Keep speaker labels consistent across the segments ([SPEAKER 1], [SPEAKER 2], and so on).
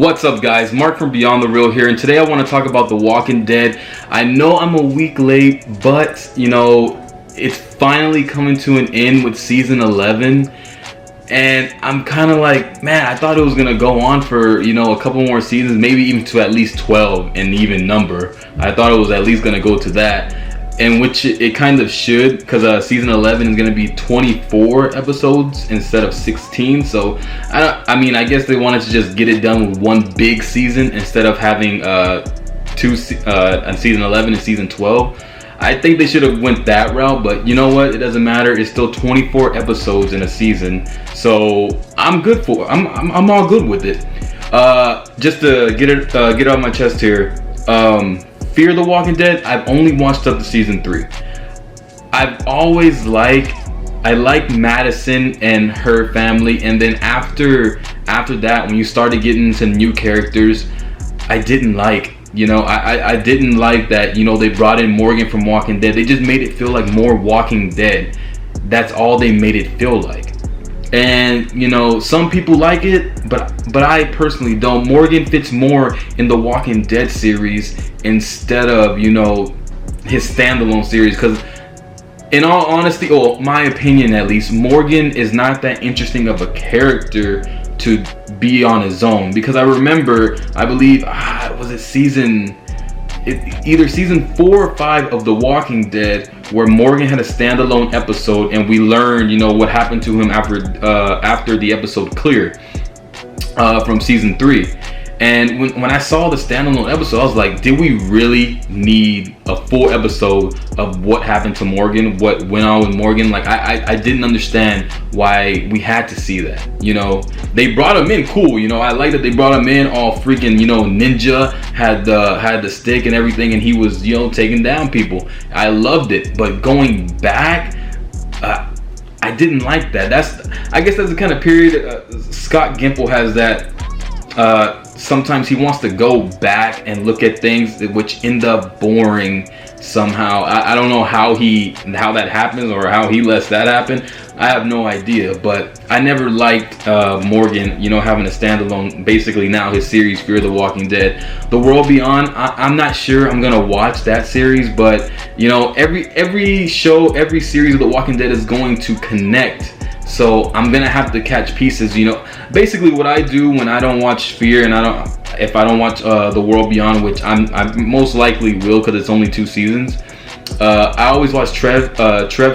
[SPEAKER 1] What's up, guys? Mark from Beyond the Real here, and today I want to talk about The Walking Dead. I know I'm a week late, but it's finally coming to an end with season 11, and I'm kind of like, man, I thought it was gonna go on for a couple more seasons, maybe even to at least 12 in even number. I thought it was at least gonna go to that, and which it kind of should, because season 11 is going to be 24 episodes instead of 16. So I guess they wanted to just get it done with one big season instead of having two on season 11 and season 12. I think they should have went that route, but you know what, it doesn't matter. It's still 24 episodes in a season, so I'm good for I'm all good with it. Just to get it off my chest here, Fear the Walking Dead, I've only watched up to season 3. I've always liked Madison and her family, and then after that, when you started getting into new characters, I didn't like. I didn't like that. They brought in Morgan from Walking Dead. They just made it feel like more Walking Dead. That's all they made it feel like. And some people like it, but I personally don't. Morgan fits more in the Walking Dead series instead of his standalone series, because in all honesty, my opinion at least, Morgan is not that interesting of a character to be on his own. Because I remember, I believe was it either season 4 or 5 of The Walking Dead, where Morgan had a standalone episode, and we learned, what happened to him after the episode Clear from season 3. And when I saw the standalone episode, I was like, did we really need a full episode of what happened to Morgan, what went on with Morgan? Like, I didn't understand why we had to see that. They brought him in, cool. I like that they brought him in all freaking, ninja, had the stick and everything, and he was, taking down people. I loved it, but going back, I didn't like that. I guess that's the kind of period Scott Gimple has that. Sometimes he wants to go back and look at things which end up boring somehow. I don't know how that happens, or how he lets that happen. I have no idea, but I never liked Morgan, having a standalone, basically now his series, Fear the Walking Dead. The World Beyond, I'm not sure I'm gonna watch that series, but every show, every series of The Walking Dead is going to connect. So I'm gonna have to catch pieces. Basically what I do when I don't watch Fear, and if I don't watch The World Beyond, which I most likely will, because it's only 2 seasons. I always watch Trev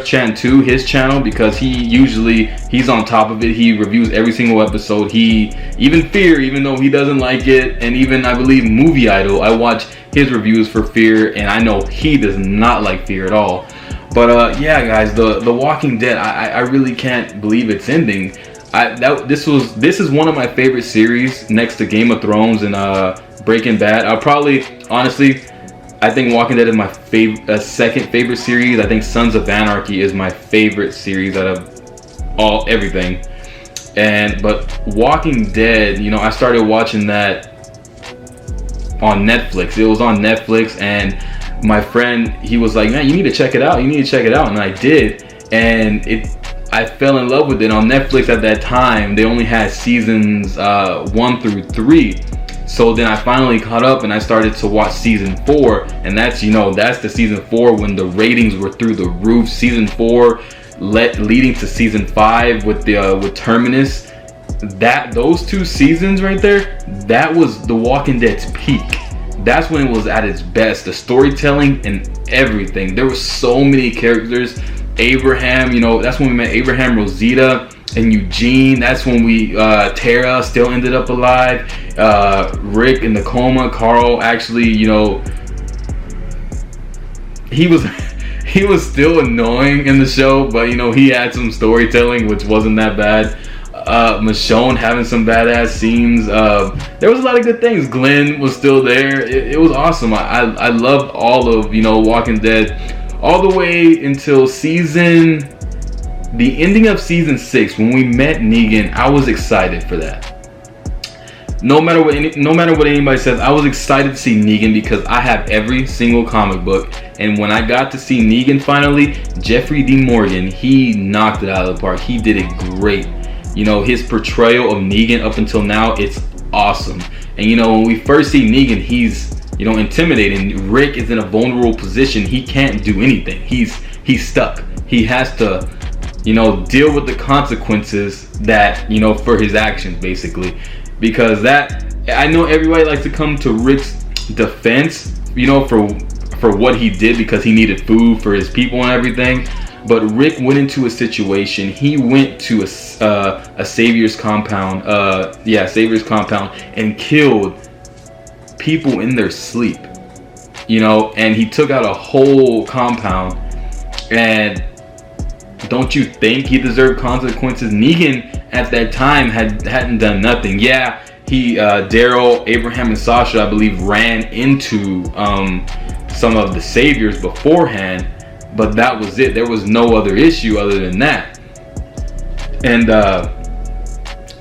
[SPEAKER 1] Chan 2, his channel, because he's on top of it. He reviews every single episode. Even Fear, even though he doesn't like it, and even I believe Movie Idol, I watch his reviews for Fear, and I know he does not like Fear at all. But yeah, guys, the Walking Dead, I really can't believe it's ending. This is one of my favorite series, next to Game of Thrones and Breaking Bad. Honestly, I think Walking Dead is my second favorite series. I think Sons of Anarchy is my favorite series out of everything. But Walking Dead, I started watching that on Netflix. It was on Netflix, and my friend, he was like, man, you need to check it out. And I did, and I fell in love with it. On Netflix at that time, they only had seasons 1 through 3. So then I finally caught up, and I started to watch season 4, and that's the season 4 when the ratings were through the roof. Season 4 leading to season 5 with Terminus. Those 2 seasons right there, that was The Walking Dead's peak. That's when it was at its best. The storytelling and everything. There were so many characters. Abraham, that's when we met Abraham, Rosita, and Eugene. That's when Tara still ended up alive. Rick in the coma. Carl actually, he was still annoying in the show, but he had some storytelling which wasn't that bad. Michonne having some badass scenes. There was a lot of good things. Glenn was still there. It was awesome. I loved all of Walking Dead all the way until the ending of season 6, when we met Negan. I was excited for that. No matter what anybody says, I was excited to see Negan because I have every single comic book, and when I got to see Negan finally, Jeffrey D. Morgan, he knocked it out of the park. He did it great. His portrayal of Negan up until now, it's awesome. And you know, when we first see Negan, he's, you know, intimidating. Rick is in a vulnerable position. He can't do anything. He's stuck. He has to, you know, deal with the consequences that, you know, for his actions, basically. Because that, I know everybody likes to come to Rick's defense, you know, for what he did, because he needed food for his people and everything. But Rick went into a situation. He went to a Savior's compound, Savior's compound, and killed people in their sleep, you know, and he took out a whole compound. And don't you think he deserved consequences? Negan at that time hadn't done nothing. Yeah, he Daryl, Abraham, and Sasha, I believe, ran into some of the Saviors beforehand, but that was it. There was no other issue other than that. And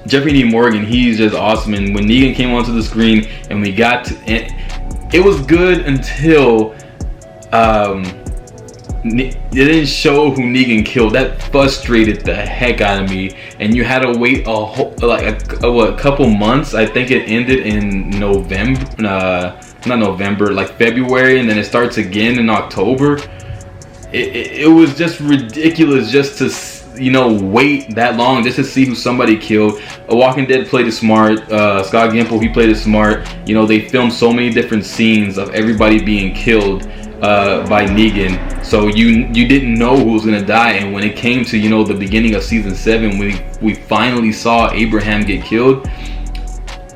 [SPEAKER 1] Jeffrey Dean Morgan, he's just awesome. And when Negan came onto the screen and we got to it was good until it didn't show who Negan killed. That frustrated the heck out of me. And you had to wait a couple months. I think it ended in November, not November, like February, and then it starts again in October. It was just ridiculous just to, you know, wait that long just to see who somebody killed. Walking Dead played it smart. Scott Gimple, he played it smart. You know, they filmed so many different scenes of everybody being killed by Negan, so you didn't know who was gonna die. And when it came to, you know, the beginning of season 7, we finally saw Abraham get killed.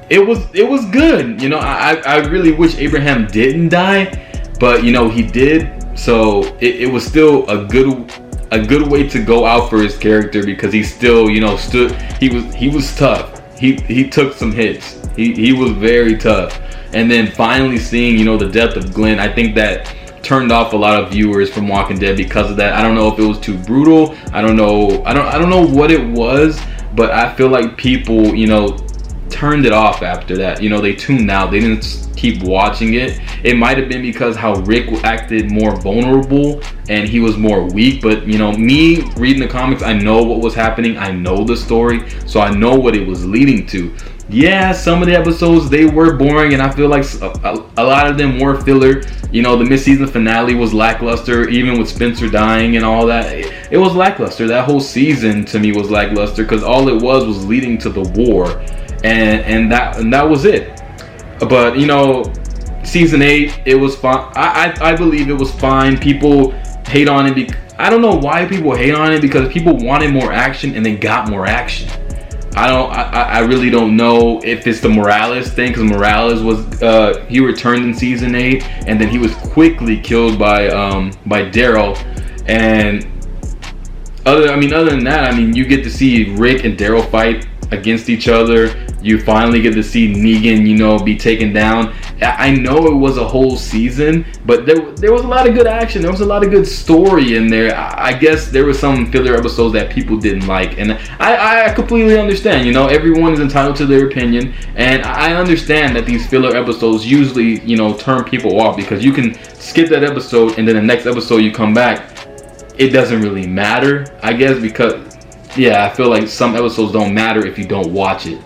[SPEAKER 1] It was good. You know, I really wish Abraham didn't die, but you know, he did. So it was still a good way to go out for his character, because he still, you know, he was tough. He took some hits. He was very tough. And then finally seeing, you know, the death of Glenn, I think that turned off a lot of viewers from Walking Dead because of that. I don't know if it was too brutal. I don't know what it was, but I feel like people, you know, turned it off after that. You know, they tuned out. They didn't keep watching it. It might have been because how Rick acted more vulnerable and he was more weak. But you know, me reading the comics, I know what was happening. I know the story, so I know what it was leading to. Yeah, some of the episodes, they were boring, and I feel like a lot of them were filler. You know, the mid-season finale was lackluster, even with Spencer dying and all that. It was lackluster. That whole season to me was lackluster, because all it was leading to the war, and that was it. But you know, season 8, it was fine. I believe it was fine. People hate on it. I don't know why people hate on it, because people wanted more action and they got more action. I really don't know if it's the Morales thing, because Morales was he returned in season 8, and then he was quickly killed by Daryl. And other than that, I mean, you get to see Rick and Daryl fight against each other. You finally get to see Negan, you know, be taken down. I know it was a whole season, but there was a lot of good action. There was a lot of good story in there. I guess there were some filler episodes that people didn't like, and I completely understand. You know, everyone is entitled to their opinion, and I understand that these filler episodes usually, you know, turn people off, because you can skip that episode and then the next episode you come back, it doesn't really matter, I guess, because yeah, I feel like some episodes don't matter if you don't watch it.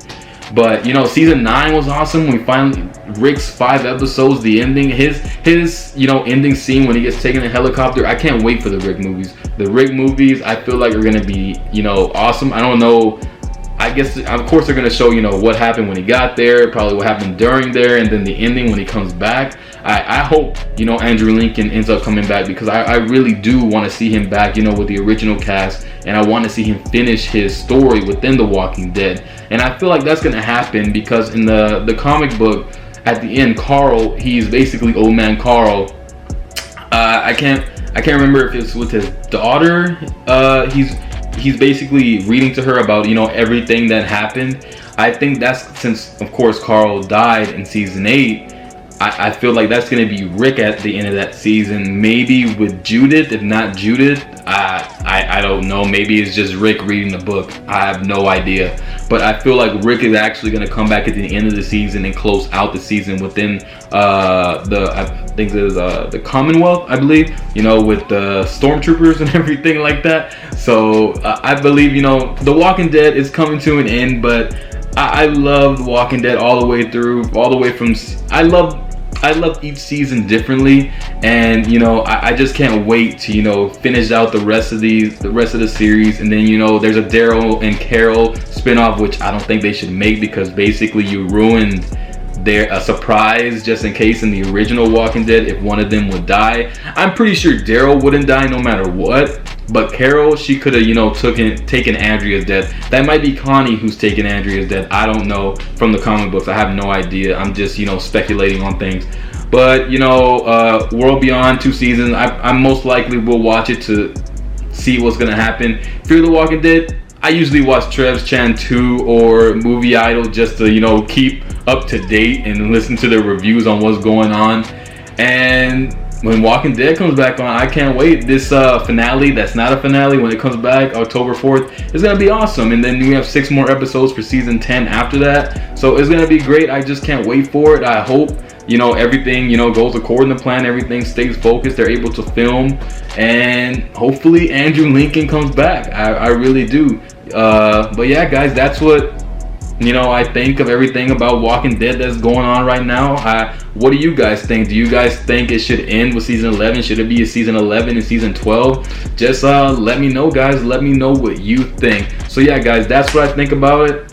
[SPEAKER 1] But you know, season 9 was awesome. We finally, Rick's 5 episodes, the ending, his you know, ending scene when he gets taken in a helicopter. I can't wait for the Rick movies. The Rick movies, I feel like, are gonna be, you know, awesome. I don't know. I guess, of course, they're gonna show, you know, what happened when he got there, probably what happened during there, and then the ending when he comes back. I hope, you know, Andrew Lincoln ends up coming back, because I really do want to see him back, you know, with the original cast, and I want to see him finish his story within The Walking Dead. And I feel like that's gonna happen, because in the comic book, at the end, Carl, he's basically Old Man Carl. I can't remember if it's with his daughter. He's basically reading to her about, you know, everything that happened. I think that's, since of course Carl died in season 8, I feel like that's gonna be Rick at the end of that season, maybe with Judith. If not Judith, I don't know, maybe it's just Rick reading the book. I have no idea, but I feel like Rick is actually gonna come back at the end of the season and close out the season within I think there's the Commonwealth, I believe, you know, with the stormtroopers and everything like that. So I believe, you know, The Walking Dead is coming to an end, but I love The Walking Dead all the way through, all the way from. I love each season differently, and you know I just can't wait to finish out the rest of the series, and then there's a Daryl and Carol spinoff, which I don't think they should make because basically you ruined a surprise just in case in the original Walking Dead if one of them would die. I'm pretty sure Daryl wouldn't die no matter what, but Carol, she could have taken Andrea's death. That might be Connie who's taking Andrea's death. I don't know from the comic books. I have no idea. I'm just speculating on things. But World Beyond 2 seasons, I most likely will watch it to see what's gonna happen. Fear the Walking Dead, I usually watch Trev's Chan 2 or Movie Idol just to keep up to date and listen to their reviews on what's going on. And when Walking Dead comes back on, I can't wait. This finale, that's not a finale, when it comes back October 4th, it's gonna be awesome. And then we have 6 more episodes for season 10 after that, so it's gonna be great. I just can't wait for it. I hope everything goes according to plan, everything stays focused, they're able to film, and hopefully Andrew Lincoln comes back. I really do. But yeah, guys, that's what I think of everything about Walking Dead that's going on right now. What do you guys think? Do you guys think it should end with season 11? Should it be a season 11 and season 12? Just let me know, guys. Let me know what you think. So yeah, guys, that's what I think about it.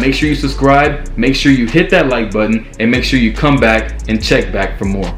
[SPEAKER 1] Make sure you subscribe, make sure you hit that like button, and make sure you come back and check back for more.